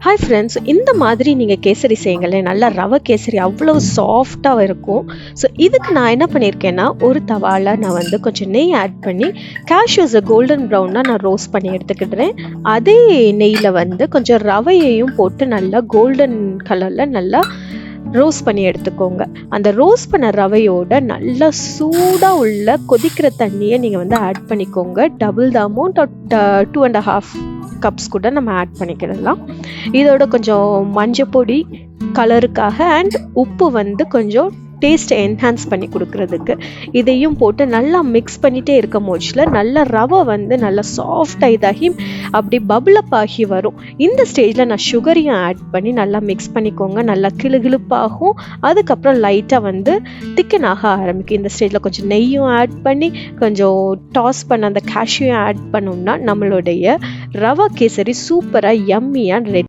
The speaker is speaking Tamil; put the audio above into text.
ஹாய் ஃப்ரெண்ட்ஸ், இந்த மாதிரி நீங்கள் கேசரி செய்யுங்களேன். நல்லா ரவை கேசரி அவ்வளோ சாஃப்டாக இருக்கும். ஸோ இதுக்கு நான் என்ன பண்ணியிருக்கேன்னா, ஒரு தவாவில் நான் வந்து கொஞ்சம் நெய் ஆட் பண்ணி கேஷ்யூஸை கோல்டன் ப்ரௌனாக நான் ரோஸ்ட் பண்ணி எடுத்துக்கிட்டுறேன். அதே நெய்யில் வந்து கொஞ்சம் ரவையையும் போட்டு நல்லா கோல்டன் கலரில் நல்லா ரோஸ்ட் பண்ணி எடுத்துக்கோங்க. அந்த ரோஸ்ட் பண்ண ரவையோட நல்லா சூடாக உள்ள கொதிக்கிற தண்ணியை நீங்கள் வந்து ஆட் பண்ணிக்கோங்க. Double the amount of 2.5 cups கூட நம்ம ஆட் பண்ணிக்கிடலாம். இதோட கொஞ்சம் மஞ்சள் பொடி கலருக்காக அண்ட் உப்பு வந்து கொஞ்சம் டேஸ்ட்டை என்ஹான்ஸ் பண்ணி கொடுக்கறதுக்கு இதையும் போட்டு நல்லா மிக்ஸ் பண்ணிகிட்டே இருக்க மோச்சில் நல்லா ரவை வந்து நல்லா சாஃப்டாக இதாகி அப்படி பபுளப் ஆகி வரும். இந்த ஸ்டேஜில் நான் சுகரையும் ஆட் பண்ணி நல்லா மிக்ஸ் பண்ணிக்கோங்க. நல்லா கிளுகிளுப்பாகும். அதுக்கப்புறம் லைட்டாக வந்து திக்கன் ஆக ஆரம்பிக்கும். இந்த ஸ்டேஜில் கொஞ்சம் நெய்யும் ஆட் பண்ணி கொஞ்சம் டாஸ் பண்ண அந்த கேஷ்யூயும் ஆட் பண்ணோம்னா நம்மளுடைய ரவா கேசரி சூப்பராக யம்மியாக ரெடி.